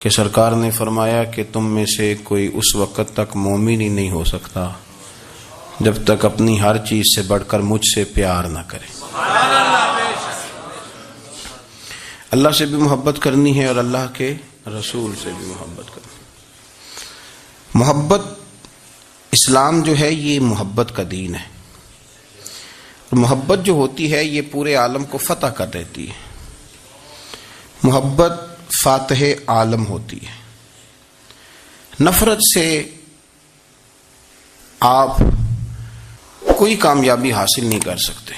کہ سرکار نے فرمایا کہ تم میں سے کوئی اس وقت تک مومن ہی نہیں ہو سکتا جب تک اپنی ہر چیز سے بڑھ کر مجھ سے پیار نہ کرے۔ اللہ سے بھی محبت کرنی ہے اور اللہ کے رسول سے بھی محبت کرنی ہے۔ محبت اسلام جو ہے یہ محبت کا دین ہے۔ محبت جو ہوتی ہے یہ پورے عالم کو فتح کر دیتی ہے۔ محبت فاتح عالم ہوتی ہے۔ نفرت سے آپ کوئی کامیابی حاصل نہیں کر سکتے۔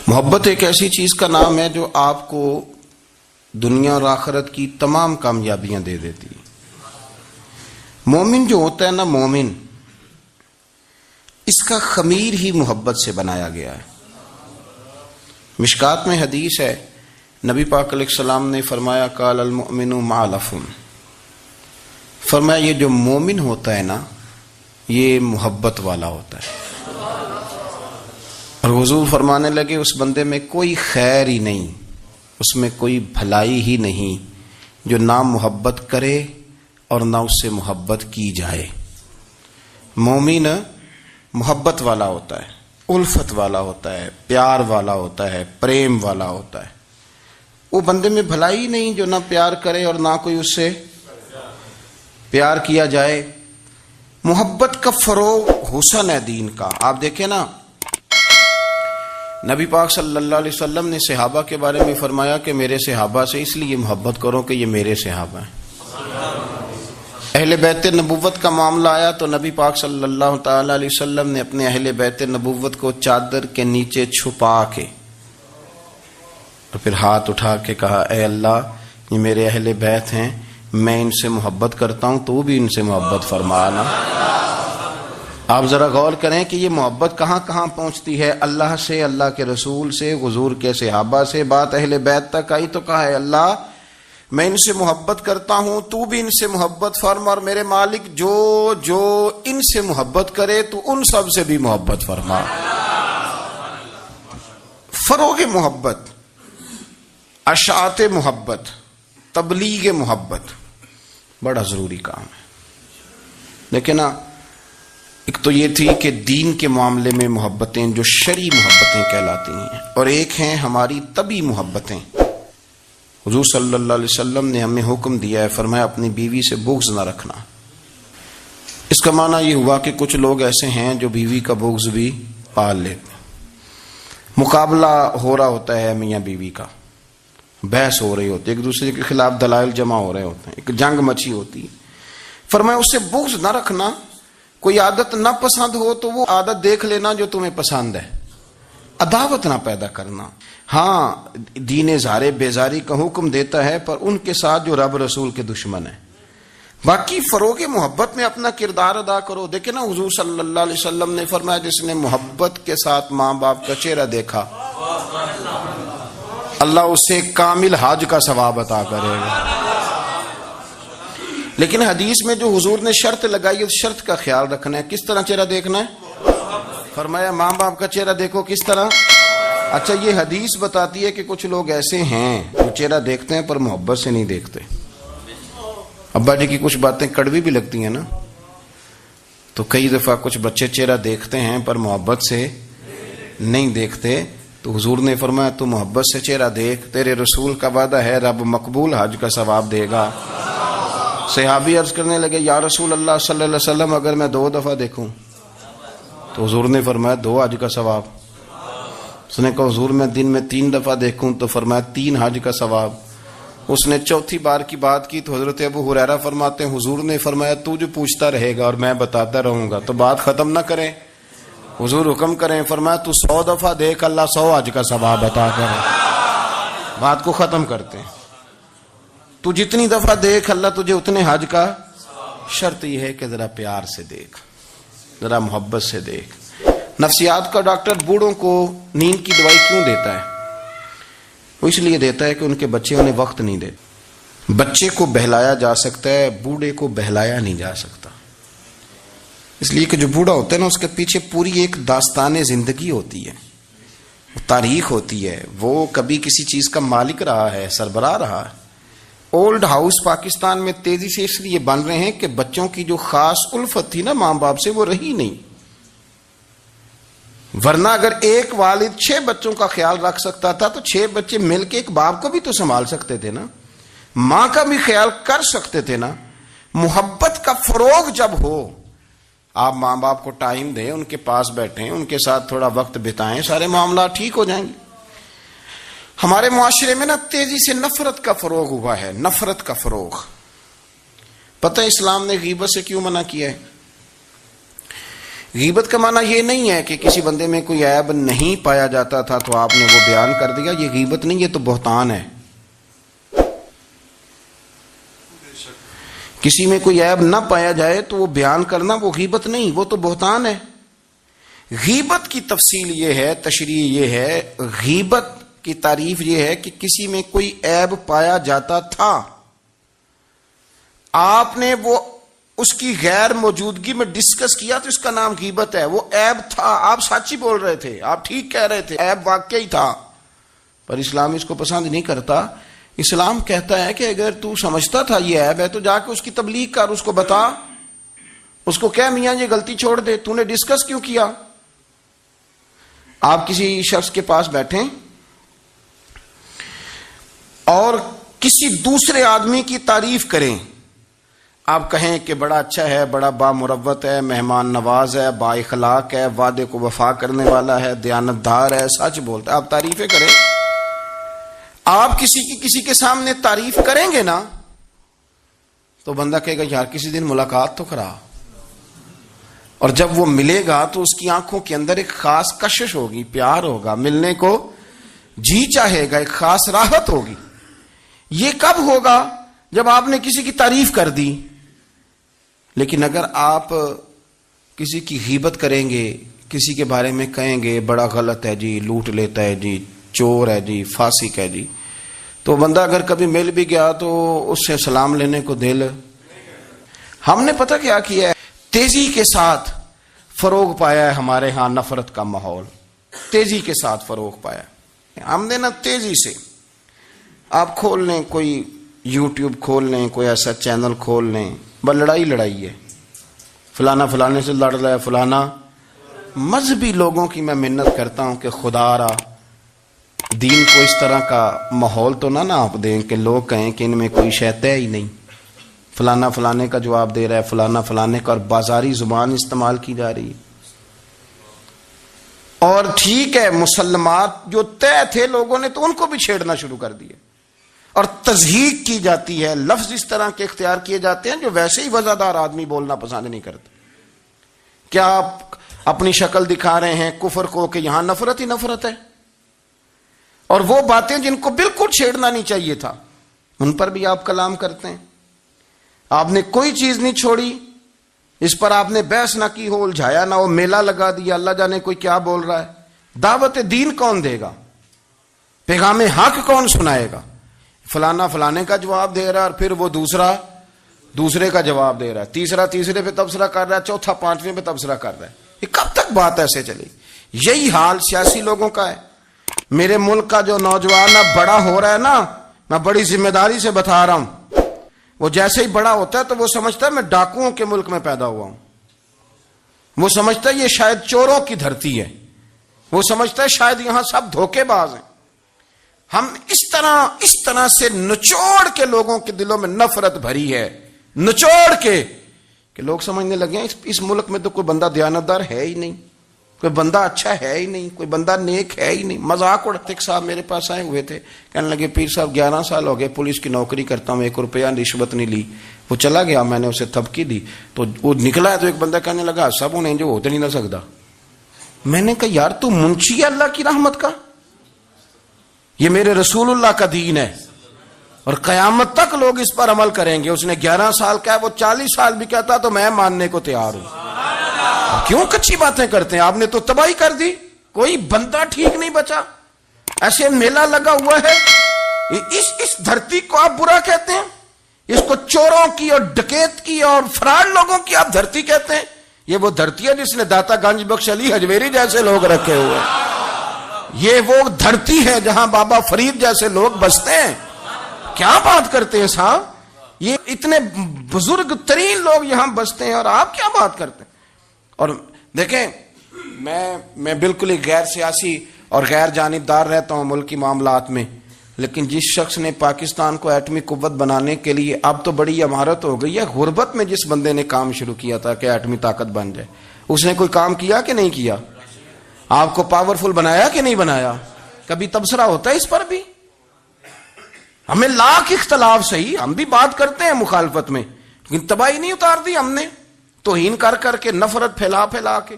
محبت ایک ایسی چیز کا نام ہے جو آپ کو دنیا اور آخرت کی تمام کامیابیاں دے دیتی ہے۔ مومن جو ہوتا ہے نا، مومن، اس کا خمیر ہی محبت سے بنایا گیا ہے۔ مشکات میں حدیث ہے، نبی پاک علیہ السلام نے فرمایا قال المؤمن معلف، فرمایا یہ جو مومن ہوتا ہے نا یہ محبت والا ہوتا ہے۔ اور حضور فرمانے لگے اس بندے میں کوئی خیر ہی نہیں، اس میں کوئی بھلائی ہی نہیں جو نہ محبت کرے اور نہ اس سے محبت کی جائے۔ مومن محبت والا ہوتا ہے، الفت والا ہوتا ہے، پیار والا ہوتا ہے، پریم والا ہوتا ہے۔ وہ بندے میں بھلائی نہیں جو نہ پیار کرے اور نہ کوئی اس سے پیار کیا جائے۔ محبت کا فروغ حسن ہے دین کا۔ آپ دیکھیں نا، نبی پاک صلی اللہ علیہ وسلم نے صحابہ کے بارے میں فرمایا کہ میرے صحابہ سے اس لیے محبت کرو کہ یہ میرے صحابہ ہیں۔ اہل بیت نبوت کا معاملہ آیا تو نبی پاک صلی اللہ تعالی علیہ وسلم نے اپنے اہل بیت نبوت کو چادر کے نیچے چھپا کے اور پھر ہاتھ اٹھا کے کہا، اے اللہ یہ میرے اہل بیت ہیں، میں ان سے محبت کرتا ہوں، تو بھی ان سے محبت فرمانا۔ آپ ذرا غور کریں کہ یہ محبت کہاں کہاں پہنچتی ہے، اللہ سے، اللہ کے رسول سے، حضور کے صحابہ سے، بات اہل بیت تک آئی تو کہا، اے اللہ میں ان سے محبت کرتا ہوں، تو بھی ان سے محبت فرما، اور میرے مالک جو جو ان سے محبت کرے تو ان سب سے بھی محبت فرما۔ فروغ محبت، اشاعت محبت، تبلیغ محبت بڑا ضروری کام ہے۔ لیکن نا، ایک تو یہ تھی کہ دین کے معاملے میں محبتیں جو شرعی محبتیں کہلاتی ہیں، اور ایک ہیں ہماری طبعی محبتیں۔ حضور صلی اللہ علیہ وسلم نے ہمیں حکم دیا ہے، فرمایا اپنی بیوی سے بغض نہ رکھنا۔ اس کا معنی یہ ہوا کہ کچھ لوگ ایسے ہیں جو بیوی کا بغض بھی پال لیتے ہیں۔ مقابلہ ہو رہا ہوتا ہے میاں بیوی کا، بحث ہو رہی ہوتی ہے، ایک دوسرے کے خلاف دلائل جمع ہو رہے ہوتے ہیں، ایک جنگ مچی ہوتی ہے۔ فرمایا اس سے بغض نہ رکھنا۔ کوئی عادت نہ پسند ہو تو وہ عادت دیکھ لینا جو تمہیں پسند ہے، عداوت نہ پیدا کرنا۔ ہاں، دین اظہار بیزاری کا حکم دیتا ہے، پر ان کے ساتھ جو رب رسول کے دشمن ہیں۔ باقی فروغ محبت میں اپنا کردار ادا کرو۔ دیکھیں نا، حضور صلی اللہ علیہ وسلم نے فرمایا جس نے محبت کے ساتھ ماں باپ کا چہرہ دیکھا، اللہ اسے کامل حج کا ثواب عطا کرے گا۔ لیکن حدیث میں جو حضور نے شرط لگائی، اس شرط کا خیال رکھنا ہے۔ کس طرح چہرہ دیکھنا ہے؟ فرمایا ماں باپ کا چہرہ دیکھو۔ کس طرح؟ اچھا، یہ حدیث بتاتی ہے کہ کچھ لوگ ایسے ہیں جو چہرہ دیکھتے ہیں پر محبت سے نہیں دیکھتے۔ ابا جی کی کچھ باتیں کڑوی بھی لگتی ہیں نا، تو کئی دفعہ کچھ بچے چہرہ دیکھتے ہیں پر محبت سے نہیں دیکھتے، تو حضور نے فرمایا تو محبت سے چہرہ دیکھ، تیرے رسول کا وعدہ ہے رب مقبول حج کا ثواب دے گا۔ صحابی عرض کرنے لگے، یا رسول اللہ صلی اللہ علیہ وسلم اگر میں 2 دفعہ دیکھوں؟ تو حضور نے فرمایا 2 حج کا ثواب۔ اس نے کہا حضور میں دن میں 3 دفعہ دیکھوں؟ تو فرمایا 3 حج کا ثواب۔ اس نے چوتھی بار کی بات کی تو حضرت ابو ہریرہ فرماتے ہیں حضور نے فرمایا تو جو پوچھتا رہے گا اور میں بتاتا رہوں گا تو بات ختم نہ کریں۔ حضور حکم کریں، فرمایا تو 100 دفعہ دیکھ، اللہ 100 حج کا ثواب عطا کرے۔ بات کو ختم کرتے ہیں۔ تو جتنی دفعہ دیکھ اللہ تجھے اتنے حج کا۔ شرط یہ ہے کہ ذرا پیار سے دیکھ، ذرا محبت سے دیکھ۔ نفسیات کا ڈاکٹر بوڑھوں کو نیند کی دوائی کیوں دیتا ہے؟ وہ اس لیے دیتا ہے کہ ان کے بچے انہیں وقت نہیں دیتے۔ بچے کو بہلایا جا سکتا ہے، بوڑھے کو بہلایا نہیں جا سکتا۔ اس لیے کہ جو بوڑھا ہوتا ہے نا، اس کے پیچھے پوری ایک داستان زندگی ہوتی ہے۔ تاریخ ہوتی ہے، وہ کبھی کسی چیز کا مالک رہا ہے، سربراہ رہا ہے۔ اولڈ ہاؤس پاکستان میں تیزی سے اس لیے بن رہے ہیں کہ بچوں کی جو خاص الفت تھی نا ماں باپ سے، وہ رہی نہیں۔ ورنہ اگر ایک والد 6 بچوں کا خیال رکھ سکتا تھا تو 6 بچے مل کے ایک باپ کو بھی تو سنبھال سکتے تھے نا، ماں کا بھی خیال کر سکتے تھے نا۔ محبت کا فروغ جب ہو، آپ ماں باپ کو ٹائم دیں، ان کے پاس بیٹھیں، ان کے ساتھ تھوڑا وقت بتائیں، سارے معاملات ٹھیک ہو جائیں گے۔ ہمارے معاشرے میں نا تیزی سے نفرت کا فروغ ہوا ہے، نفرت کا فروغ۔ پتہ اسلام نے غیبت سے کیوں منع کیا ہے؟ غیبت کا معنی یہ نہیں ہے کہ کسی بندے میں کوئی عیب نہیں پایا جاتا تھا تو آپ نے وہ بیان کر دیا، یہ غیبت نہیں، یہ تو بہتان ہے۔ کسی میں کوئی عیب نہ پایا جائے تو وہ بیان کرنا وہ غیبت نہیں، وہ تو بہتان ہے۔ غیبت کی تفصیل یہ ہے، تشریح یہ ہے، غیبت کی تعریف یہ ہے کہ کسی میں کوئی عیب پایا جاتا تھا، آپ نے وہ اس کی غیر موجودگی میں ڈسکس کیا تو اس کا نام غیبت ہے۔ وہ عیب تھا، آپ سچ ہی بول رہے تھے، آپ ٹھیک کہہ رہے تھے، عیب واقعی تھا، پر اسلام اس کو پسند نہیں کرتا۔ اسلام کہتا ہے کہ اگر تو سمجھتا تھا یہ عیب ہے تو جا کے اس کی تبلیغ کر، اس کو بتا، اس کو کہہ میاں یہ غلطی چھوڑ دے، تو نے ڈسکس کیوں کیا؟ آپ کسی شخص کے پاس بیٹھیں اور کسی دوسرے آدمی کی تعریف کریں، آپ کہیں کہ بڑا اچھا ہے، بڑا بامروت ہے، مہمان نواز ہے، با اخلاق ہے، وعدے کو وفا کرنے والا ہے، دیانتدار ہے، سچ بولتا ہے، آپ تعریفیں کریں۔ آپ کسی کے سامنے تعریف کریں گے نا تو بندہ کہے گا یار کسی دن ملاقات تو کرا، اور جب وہ ملے گا تو اس کی آنکھوں کے اندر ایک خاص کشش ہوگی، پیار ہوگا، ملنے کو جی چاہے گا، ایک خاص راحت ہوگی۔ یہ کب ہوگا؟ جب آپ نے کسی کی تعریف کر دی۔ لیکن اگر آپ کسی کی غیبت کریں گے، کسی کے بارے میں کہیں گے بڑا غلط ہے جی، لوٹ لیتا ہے جی، چور ہے جی، فاسق ہے جی، تو بندہ اگر کبھی مل بھی گیا تو اس سے سلام لینے کو دل۔ ہم نے پتہ کیا کیا ہے؟ تیزی کے ساتھ فروغ پایا ہے ہمارے ہاں نفرت کا ماحول، تیزی کے ساتھ فروغ پایا ہے ہم نے نا، تیزی سے۔ آپ کھول لیں، کوئی یوٹیوب کھول لیں، کوئی ایسا چینل کھول لیں، بس لڑائی ہے، فلانا فلانے سے لڑ رہا ہے، فلانا۔ مذہبی لوگوں کی میں منت کرتا ہوں کہ خدا را دین کو اس طرح کا ماحول تو نہ آپ دیں کہ لوگ کہیں کہ ان میں کوئی شے ہے ہی نہیں، فلانا فلانے کا جواب دے رہا ہے، فلانا فلانے کا، اور بازاری زبان استعمال کی جا رہی ہے۔ اور ٹھیک ہے، مسلمات جو طے تھے لوگوں نے تو ان کو بھی چھیڑنا شروع کر دیا، اور تضحیق کی جاتی ہے، لفظ اس طرح کے اختیار کیے جاتے ہیں جو ویسے ہی وزادار آدمی بولنا پسند نہیں کرتے۔ کیا آپ اپنی شکل دکھا رہے ہیں کفر کو کہ یہاں نفرت ہی نفرت ہے، اور وہ باتیں جن کو بالکل چھیڑنا نہیں چاہیے تھا ان پر بھی آپ کلام کرتے ہیں۔ آپ نے کوئی چیز نہیں چھوڑی، اس پر آپ نے بحث نہ کی ہو، الجھایا نہ ہو، میلہ لگا دیا، اللہ جانے کوئی کیا بول رہا ہے۔ دعوت دین کون دے گا؟ پیغام حق کون سنائے گا؟ فلانا فلانے کا جواب دے رہا ہے، اور پھر وہ دوسرے کا جواب دے رہا ہے، تیسرا تیسرے پہ تبصرہ کر رہا ہے، چوتھا پانچویں پہ تبصرہ کر رہا ہے۔ یہ کب تک بات ایسے چلے؟ یہی حال سیاسی لوگوں کا ہے۔ میرے ملک کا جو نوجوان اب بڑا ہو رہا ہے نا، میں بڑی ذمہ داری سے بتا رہا ہوں، وہ جیسے ہی بڑا ہوتا ہے تو وہ سمجھتا ہے میں ڈاکوؤں کے ملک میں پیدا ہوا ہوں، وہ سمجھتا ہے یہ شاید چوروں کی دھرتی ہے، وہ سمجھتا ہے شاید یہاں سب دھوکے باز ہیں۔ ہم اس طرح سے نچوڑ کے لوگوں کے دلوں میں نفرت بھری ہے، نچوڑ کے کہ لوگ سمجھنے لگے ہیں اس ملک میں تو کوئی بندہ دیانتدار ہے ہی نہیں، کوئی بندہ اچھا ہے ہی نہیں، کوئی بندہ نیک ہے ہی نہیں۔ مذاق اڑاتے ایک صاحب میرے پاس آئے ہوئے تھے، کہنے لگے پیر صاحب 11 سال ہو گئے پولیس کی نوکری کرتا ہوں، 1 روپیہ رشوت نہیں لی۔ وہ چلا گیا، میں نے اسے تھپکی دی تو وہ نکلا ہے، تو ایک بندہ کہنے لگا سب انہیں جو ہوتے نہیں نہ سکتا۔ میں نے کہا یار تو منشی ہے اللہ کی رحمت کا، یہ میرے رسول اللہ کا دین ہے اور قیامت تک لوگ اس پر عمل کریں گے۔ اس نے 11 سال کہا، وہ 40 سال بھی کہتا تو میں ماننے کو تیار ہوں۔ کیوں کچی باتیں کرتے ہیں؟ آپ نے تو تباہی کر دی، کوئی بندہ ٹھیک نہیں بچا۔ ایسے میلہ لگا ہوا ہے، اس دھرتی کو آپ برا کہتے ہیں، اس کو چوروں کی اور ڈکیت کی اور فراڈ لوگوں کی آپ دھرتی کہتے ہیں۔ یہ وہ دھرتی ہے جس نے داتا گنج بخش علی حجویری جیسے لوگ رکھے ہوئے ہیں۔ یہ وہ دھرتی ہے جہاں بابا فرید جیسے لوگ بستے ہیں. کیا بات کرتے ہیں صاحب, یہ اتنے بزرگ ترین لوگ یہاں بستے ہیں اور آپ کیا بات کرتے ہیں. اور دیکھیں, میں بالکل ہی غیر سیاسی اور غیر جانبدار رہتا ہوں ملکی معاملات میں, لیکن جس شخص نے پاکستان کو ایٹمی قوت بنانے کے لیے, اب تو بڑی عمارت ہو گئی ہے, غربت میں جس بندے نے کام شروع کیا تھا کہ ایٹمی طاقت بن جائے, اس نے کوئی کام کیا کہ نہیں کیا؟ آپ کو پاورفل بنایا کہ نہیں بنایا؟ کبھی تبصرہ ہوتا ہے اس پر بھی؟ ہمیں لاکھ اختلاف صحیح, ہم بھی بات کرتے ہیں مخالفت میں, لیکن تباہی نہیں اتار دی ہم نے, توہین کر کر کے, نفرت پھیلا پھیلا کے.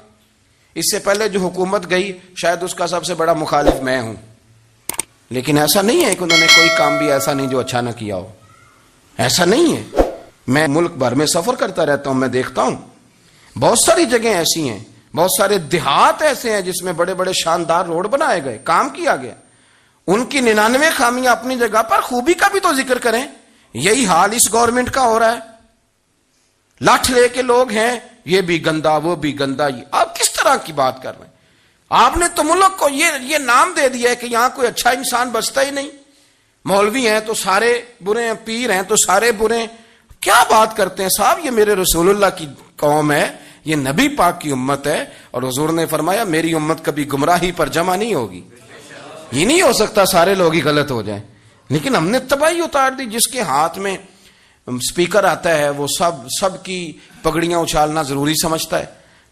اس سے پہلے جو حکومت گئی شاید اس کا سب سے بڑا مخالف میں ہوں, لیکن ایسا نہیں ہے کہ انہوں نے کوئی کام بھی ایسا نہیں جو اچھا نہ کیا ہو. ایسا نہیں ہے. میں ملک بھر میں سفر کرتا رہتا ہوں, میں دیکھتا ہوں بہت ساری جگہیں ایسی ہیں, بہت سارے دیہات ایسے ہیں جس میں بڑے بڑے شاندار روڈ بنائے گئے, کام کیا گیا. ان کی 99 خامیاں اپنی جگہ پر, خوبی کا بھی تو ذکر کریں. یہی حال اس گورنمنٹ کا ہو رہا ہے. لاٹھ لے کے لوگ ہیں, یہ بھی گندا وہ بھی گندا. یہ آپ کس طرح کی بات کر رہے ہیں؟ آپ نے تو ملک کو یہ نام دے دیا ہے کہ یہاں کوئی اچھا انسان بستا ہی نہیں. مولوی ہیں تو سارے برے ہیں, پیر ہیں تو سارے برے ہیں. کیا بات کرتے ہیں صاحب؟ یہ میرے رسول اللہ کی قوم ہے, یہ نبی پاک کی امت ہے, اور حضور نے فرمایا میری امت کبھی گمراہی پر جمع نہیں ہوگی. یہ نہیں ہو سکتا سارے لوگ ہی غلط ہو جائیں. لیکن ہم نے تباہی اتار دی. جس کے ہاتھ میں سپیکر آتا ہے وہ سب کی پگڑیاں اچھالنا ضروری سمجھتا ہے.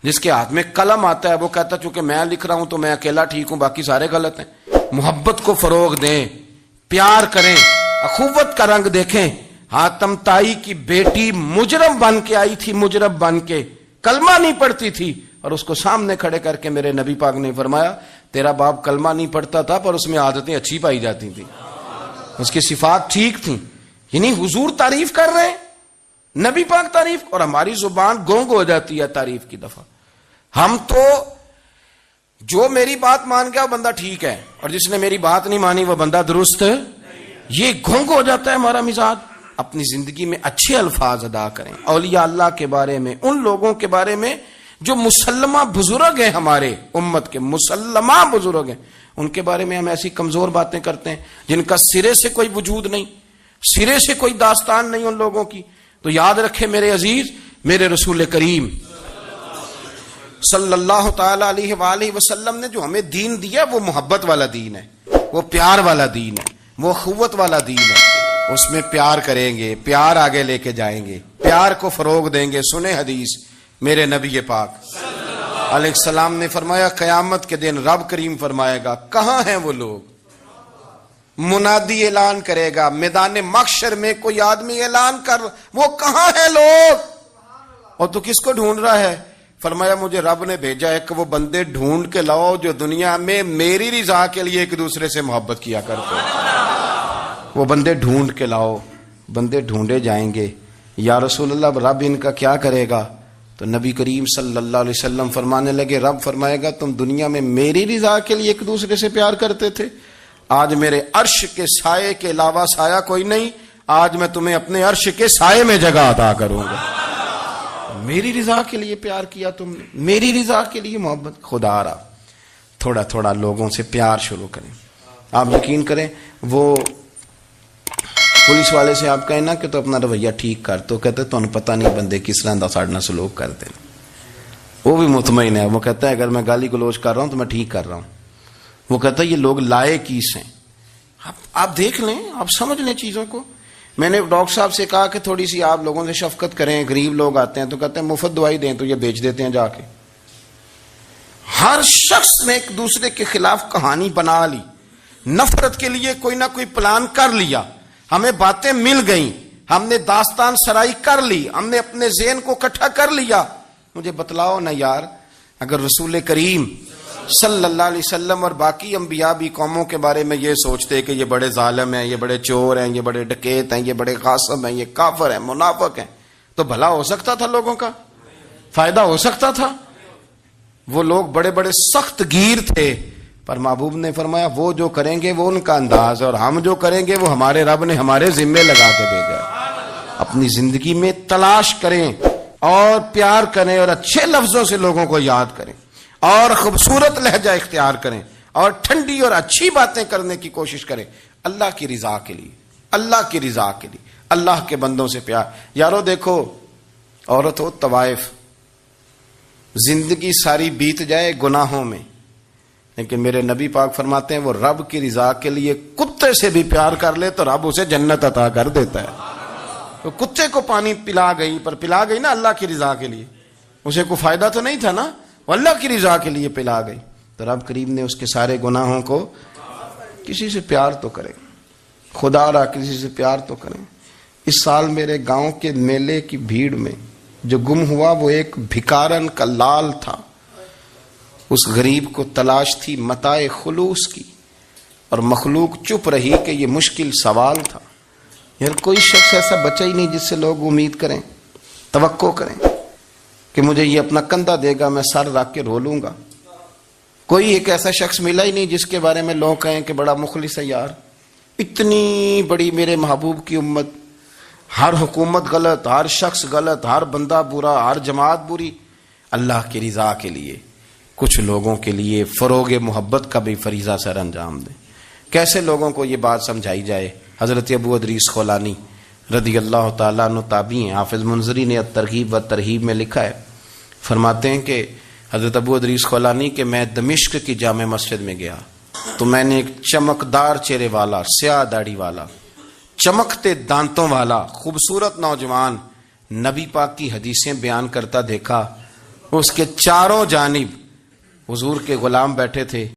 جس کے ہاتھ میں قلم آتا ہے وہ کہتا ہے چونکہ میں لکھ رہا ہوں تو میں اکیلا ٹھیک ہوں, باقی سارے غلط ہیں. محبت کو فروغ دیں, پیار کریں, اخوت کا رنگ دیکھیں. حاتم طائی کی بیٹی مجرم بن کے آئی تھی, مجرم بن کے, کلمہ نہیں پڑھتی تھی, اور اس کو سامنے کھڑے کر کے میرے نبی پاک نے فرمایا تیرا باپ کلمہ نہیں پڑھتا تھا پر اس میں عادتیں اچھی پائی جاتی تھیں, اس کی صفات ٹھیک تھیں. یعنی حضور تعریف کر رہے ہیں, نبی پاک تعریف, اور ہماری زبان گونگ ہو جاتی ہے تعریف کی دفعہ. ہم تو جو میری بات مان گیا وہ بندہ ٹھیک ہے, اور جس نے میری بات نہیں مانی وہ بندہ درست ہے. یہ گونگ ہو جاتا ہے ہمارا مزاج. اپنی زندگی میں اچھے الفاظ ادا کریں اولیاء اللہ کے بارے میں, ان لوگوں کے بارے میں جو مسلمہ بزرگ ہیں, ہمارے امت کے مسلمہ بزرگ ہیں, ان کے بارے میں ہم ایسی کمزور باتیں کرتے ہیں جن کا سرے سے کوئی وجود نہیں, سرے سے کوئی داستان نہیں ان لوگوں کی. تو یاد رکھے میرے عزیز, میرے رسول کریم صلی اللہ تعالی علیہ وآلہ وسلم نے جو ہمیں دین دیا وہ محبت والا دین ہے, وہ پیار والا دین ہے, وہ اخوت والا دین ہے. اس میں پیار کریں گے, پیار آگے لے کے جائیں گے, پیار کو فروغ دیں گے. سنیں حدیث, میرے نبی پاک علیہ السلام نے فرمایا قیامت کے دن رب کریم فرمائے گا کہاں ہیں وہ لوگ. منادی اعلان کرے گا میدان محشر میں, کوئی آدمی اعلان کر وہ کہاں ہیں لوگ, اور تو کس کو ڈھونڈ رہا ہے؟ فرمایا مجھے رب نے بھیجا ہے کہ وہ بندے ڈھونڈ کے لاؤ جو دنیا میں میری رضا کے لیے ایک دوسرے سے محبت کیا کرتے ہیں. وہ بندے ڈھونڈ کے لاؤ. بندے ڈھونڈے جائیں گے. یا رسول اللہ رب ان کا کیا کرے گا؟ تو نبی کریم صلی اللہ علیہ وسلم فرمانے لگے رب فرمائے گا تم دنیا میں میری رضا کے لیے ایک دوسرے سے پیار کرتے تھے, آج میرے عرش کے سائے کے علاوہ سایہ کوئی نہیں, آج میں تمہیں اپنے عرش کے سائے میں جگہ عطا کروں گا. میری رضا کے لیے پیار کیا تم نے, میری رضا کے لیے محبت. خدا را تھوڑا تھوڑا لوگوں سے پیار شروع کریں. آپ یقین کریں وہ پولیس والے سے آپ کہیں نا کہ تو اپنا رویہ ٹھیک کر, تو کہتے تو انہیں پتہ نہیں بندے کس طرح ساڑھنا سلوک کرتے ہیں. وہ بھی مطمئن ہے, وہ کہتا ہے اگر میں گالی گلوچ کر رہا ہوں تو میں ٹھیک کر رہا ہوں. وہ کہتا ہے یہ لوگ لائے کیس ہیں. آپ دیکھ لیں, آپ سمجھ لیں چیزوں کو. میں نے ڈاکٹر صاحب سے کہا کہ تھوڑی سی آپ لوگوں سے شفقت کریں, غریب لوگ آتے ہیں تو کہتے ہیں مفت دوائی دیں تو یہ بیچ دیتے ہیں جا کے. ہر شخص نے ایک دوسرے کے خلاف کہانی بنا لی, نفرت کے لیے کوئی نہ کوئی پلان کر لیا. ہمیں باتیں مل گئیں, ہم نے داستان سرائی کر لی, ہم نے اپنے ذہن کو اکٹھا کر لیا. مجھے بتلاؤ نا یار, اگر رسول کریم صلی اللہ علیہ وسلم اور باقی انبیاء بھی قوموں کے بارے میں یہ سوچتے کہ یہ بڑے ظالم ہیں, یہ بڑے چور ہیں, یہ بڑے ڈکیت ہیں, یہ بڑے غاصب ہیں, یہ کافر ہیں, منافق ہیں, تو بھلا ہو سکتا تھا, لوگوں کا فائدہ ہو سکتا تھا. وہ لوگ بڑے بڑے سخت گیر تھے, پر محبوب نے فرمایا وہ جو کریں گے وہ ان کا انداز, اور ہم جو کریں گے وہ ہمارے رب نے ہمارے ذمے لگا کے بھیجا. اپنی زندگی میں تلاش کریں اور پیار کریں اور اچھے لفظوں سے لوگوں کو یاد کریں اور خوبصورت لہجہ اختیار کریں. اور ٹھنڈی اور اچھی باتیں کرنے کی کوشش کریں اللہ کی رضا کے لیے، اللہ کی رضا کے لیے، اللہ کے بندوں سے پیار۔ یارو دیکھو، عورت ہو طوائف، زندگی ساری بیت جائے گناہوں میں، لیکن میرے نبی پاک فرماتے ہیں وہ رب کی رضا کے لیے کتے سے بھی پیار کر لے تو رب اسے جنت عطا کر دیتا ہے۔ تو کتے کو پانی پلا گئی نا اللہ کی رضا کے لیے، اسے کوئی فائدہ تو نہیں تھا نا، وہ اللہ کی رضا کے لیے پلا گئی، تو رب کریم نے اس کے سارے گناہوں کو، کسی سے پیار تو کریں، خدا را کسی سے پیار تو کریں۔ اس سال میرے گاؤں کے میلے کی بھیڑ میں جو گم ہوا وہ ایک بھکارن کا لال تھا، اس غریب کو تلاش تھی متاع خلوص کی، اور مخلوق چپ رہی کہ یہ مشکل سوال تھا۔ یار کوئی شخص ایسا بچا ہی نہیں جس سے لوگ امید کریں، توقع کریں کہ مجھے یہ اپنا کندھا دے گا میں سر رکھ کے رو لوں گا۔ کوئی ایک ایسا شخص ملا ہی نہیں جس کے بارے میں لوگ کہیں کہ بڑا مخلص ہے یار، اتنی بڑی میرے محبوب کی امت، ہر حکومت غلط، ہر شخص غلط، ہر بندہ برا، ہر جماعت بری، اللہ کی رضا کے لیے کچھ لوگوں کے لیے فروغ محبت کا بھی فریضہ سر انجام دیں۔ کیسے لوگوں کو یہ بات سمجھائی جائے؟ حضرت ابو ادریس خولانی رضی اللہ تعالیٰ عنہ تابعی ہیں، حافظ منذری نے الترغیب و ترہیب میں لکھا ہے، فرماتے ہیں کہ حضرت ابو ادریس خولانی کہ میں دمشق کی جامع مسجد میں گیا تو میں نے ایک چمکدار چہرے والا، سیاہ داڑھی والا، چمکتے دانتوں والا خوبصورت نوجوان نبی پاک کی حدیثیں بیان کرتا دیکھا۔ اس کے چاروں جانب حضور کے غلام بیٹھے تھے،